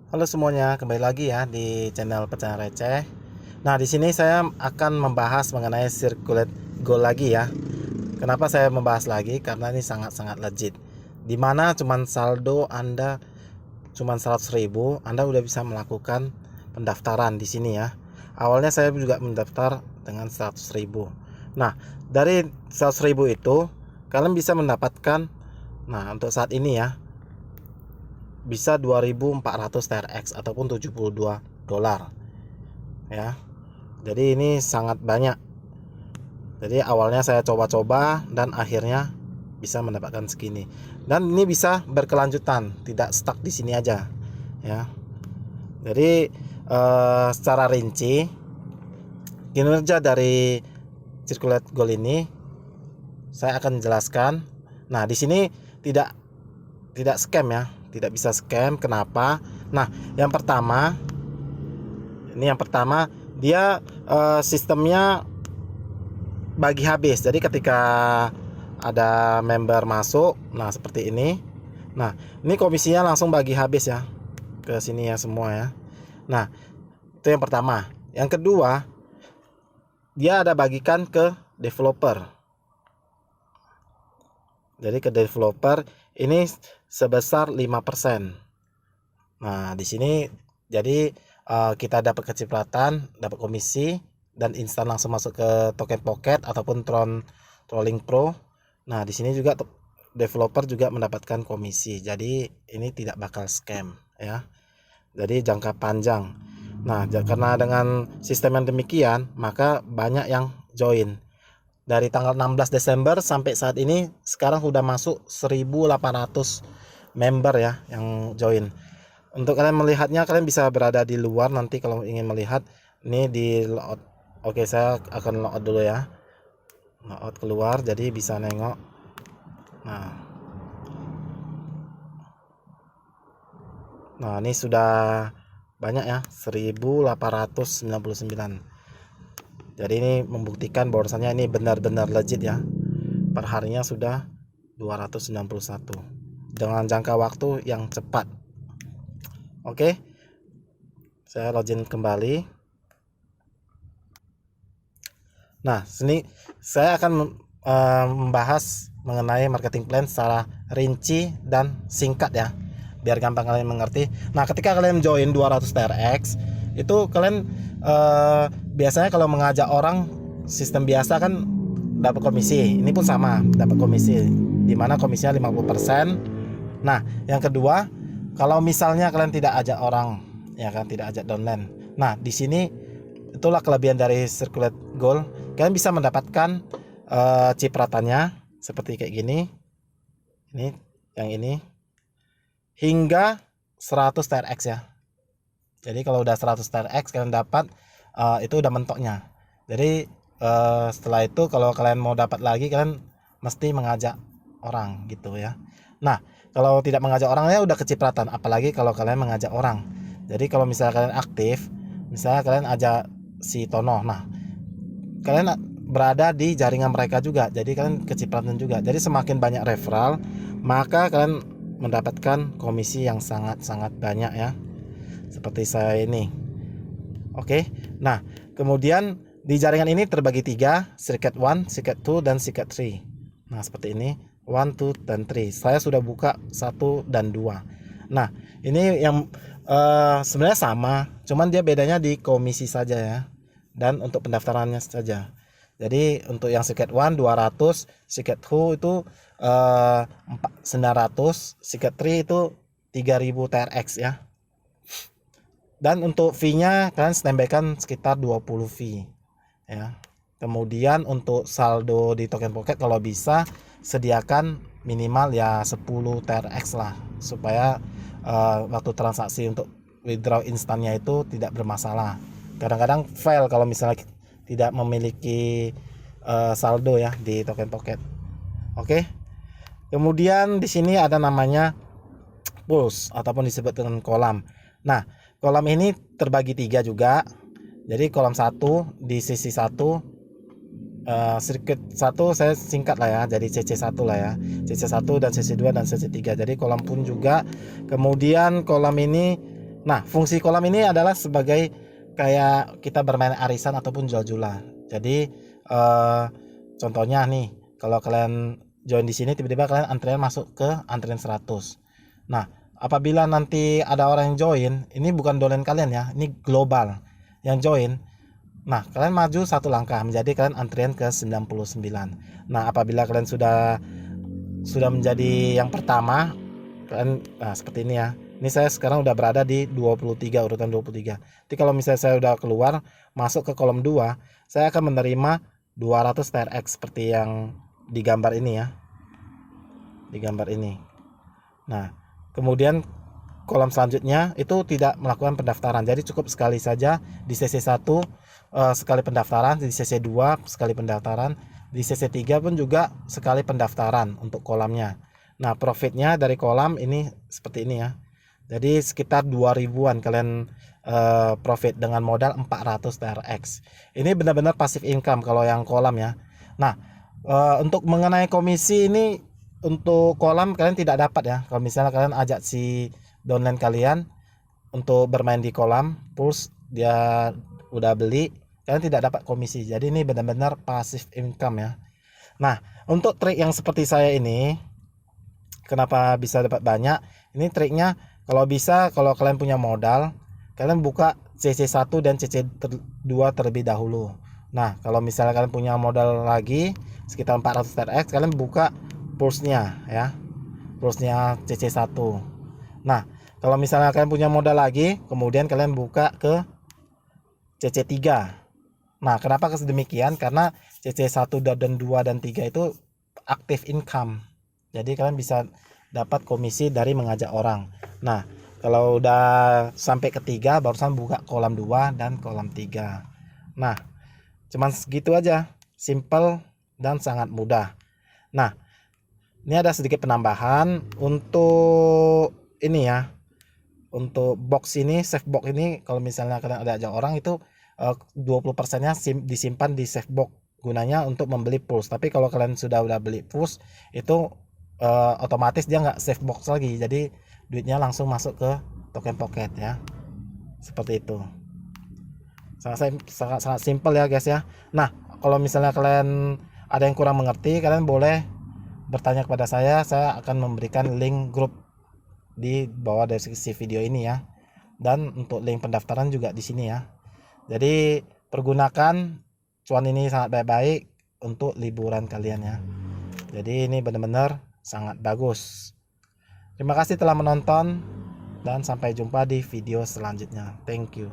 Halo semuanya, kembali lagi ya di channel Pecahan Receh. Nah, di sini saya akan membahas mengenai circulate goal lagi ya. Kenapa saya membahas lagi? Karena ini sangat-sangat legit. Dimana cuman saldo Anda cuman 100.000, Anda udah bisa melakukan pendaftaran di sini ya. Awalnya saya juga mendaftar dengan 100.000. Nah, dari 100.000 itu kalian bisa mendapatkan, nah untuk saat ini ya, bisa 2.400 TRX ataupun 72 dolar ya. Jadi ini sangat banyak. Jadi awalnya saya coba-coba dan akhirnya bisa mendapatkan segini. Dan ini bisa berkelanjutan, tidak stuck di sini aja ya. Jadi secara rinci kinerja dari circulate goal ini saya akan jelaskan. Nah, di sini tidak scam ya, tidak bisa scam. Kenapa? Nah, yang pertama dia sistemnya bagi habis. Jadi ketika ada member masuk, nah seperti ini. Nah, ini komisinya langsung bagi habis ya ke sini ya semua ya. Nah, itu yang pertama. Yang kedua, dia ada bagikan ke developer. Jadi ke developer ini sebesar 5%. Nah, di sini jadi kita dapat kecipratan, dapat komisi dan instan langsung masuk ke token pocket ataupun Trolling Pro. Nah, di sini juga developer juga mendapatkan komisi. Jadi ini tidak bakal scam ya. Jadi jangka panjang. Nah, karena dengan sistem yang demikian, maka banyak yang join. Dari tanggal 16 Desember sampai saat ini sekarang sudah masuk 1.800 member ya yang join. Untuk kalian melihatnya, kalian bisa berada di luar nanti kalau ingin melihat. Ini di logout. Oke, saya akan logout dulu ya. Logout keluar jadi bisa nengok. Nah, ini sudah banyak ya, 1.899. Jadi ini membuktikan bahwasannya ini benar-benar legit ya. Perharinya sudah 291 dengan jangka waktu yang cepat. Oke, saya login kembali. Nah, sini saya akan membahas mengenai marketing plan secara rinci dan singkat ya, biar gampang kalian mengerti. Nah, ketika kalian join 200 TRX itu kalian biasanya kalau mengajak orang sistem biasa kan dapat komisi. Ini pun sama, dapat komisi dimana komisinya 50%. Nah, yang kedua, kalau misalnya kalian tidak ajak orang ya kan, tidak ajak downline. Nah, di sini itulah kelebihan dari circulate goal. Kalian bisa mendapatkan cipratannya seperti kayak gini. Ini yang ini hingga 100 TRX ya. Jadi kalau udah 100 TRX kalian dapat itu udah mentoknya. Jadi setelah itu kalau kalian mau dapat lagi kalian mesti mengajak orang gitu ya. Nah, kalau tidak mengajak orang ya udah kecipratan, apalagi kalau kalian mengajak orang. Jadi kalau misalnya kalian aktif, misalnya kalian ajak si Tono, nah kalian berada di jaringan mereka juga, jadi kalian kecipratan juga. Jadi semakin banyak referral, maka kalian mendapatkan komisi yang sangat-sangat banyak ya, seperti saya ini. Oke, nah kemudian di jaringan ini terbagi 3, Circuit 1, Circuit 2, dan Circuit 3. Nah seperti ini, 1, 2, dan 3. Saya sudah buka 1 dan 2. Nah ini yang sebenarnya sama, cuman dia bedanya di komisi saja ya, dan untuk pendaftarannya saja. Jadi untuk yang Circuit 1 200, Circuit 2 itu 900, Circuit 3 itu 3.000 TRX ya. Dan untuk fee-nya kalian standby-kan sekitar 20 fee ya. Kemudian untuk saldo di token pocket kalau bisa sediakan minimal ya 10 TRX lah, supaya waktu transaksi untuk withdraw instannya itu tidak bermasalah. Kadang-kadang fail kalau misalnya tidak memiliki saldo ya di token pocket. Oke. Kemudian di sini ada namanya pools ataupun disebut dengan kolam. Nah, kolam ini terbagi 3 juga. Jadi kolam 1 di sisi 1 circuit 1 saya singkat lah ya, jadi CC1 lah ya, CC1 dan CC2 dan CC3. Jadi kolam pun juga. Kemudian kolam ini, Nah, fungsi kolam ini adalah sebagai kayak kita bermain arisan ataupun jual-jualan. Jadi contohnya nih, kalau kalian join di sini tiba-tiba kalian antrian masuk ke antrian 100. Nah, apabila nanti ada orang yang join, ini bukan dolen kalian ya, ini global yang join. Nah, kalian maju satu langkah menjadi kalian antrian ke 99. Nah, apabila kalian sudah menjadi yang pertama, kalian seperti ini ya. Ini saya sekarang udah berada di 23, urutan 23. Jadi kalau misalnya saya udah keluar masuk ke kolom 2, saya akan menerima 200 TRX seperti yang digambar ini ya. Digambar ini. Nah, kemudian kolom selanjutnya itu tidak melakukan pendaftaran. Jadi cukup sekali saja di CC 1 sekali pendaftaran, di CC 2 sekali pendaftaran, di CC 3 pun juga sekali pendaftaran untuk kolamnya. Nah, profitnya dari kolam ini seperti ini ya. Jadi sekitar 2000-an kalian profit dengan modal 400 TRX. Ini benar-benar passive income kalau yang kolam ya. Nah, untuk mengenai komisi ini untuk kolam kalian tidak dapat ya. Kalau misalnya kalian ajak si downline kalian untuk bermain di kolam, terus dia udah beli, kalian tidak dapat komisi. Jadi ini benar-benar passive income ya. Nah, untuk trik yang seperti saya ini, kenapa bisa dapat banyak? Ini triknya kalau bisa, kalau kalian punya modal, kalian buka CC1 dan CC2 terlebih dahulu. Nah, kalau misalnya kalian punya modal lagi sekitar 400 TRX, kalian buka pulse-nya ya. Pulse-nya CC1. Nah, kalau misalnya kalian punya modal lagi, kemudian kalian buka ke CC3. Nah, kenapa demikian? Karena CC1 dan 2 dan 3 itu active income. Jadi kalian bisa dapat komisi dari mengajak orang. Nah, kalau udah sampai ketiga barusan buka kolam 2 dan kolam 3. Nah, cuman segitu aja. Simple dan sangat mudah. Nah, ini ada sedikit penambahan untuk ini ya. Untuk box ini, save box ini kalau misalnya kalian ada ajak orang itu 20%-nya disimpan di save box, gunanya untuk membeli pulse. Tapi kalau kalian sudah beli pulse itu otomatis dia nggak save box lagi, jadi duitnya langsung masuk ke token pocket ya, seperti itu. Sangat simpel ya guys ya. Nah, kalau misalnya kalian ada yang kurang mengerti, kalian boleh bertanya kepada saya akan memberikan link grup di bawah deskripsi video ini ya, dan untuk link pendaftaran juga di sini ya. Jadi pergunakan cuan ini sangat baik-baik untuk liburan kalian ya. Jadi ini benar-benar sangat bagus. Terima kasih telah menonton dan sampai jumpa di video selanjutnya. Thank you.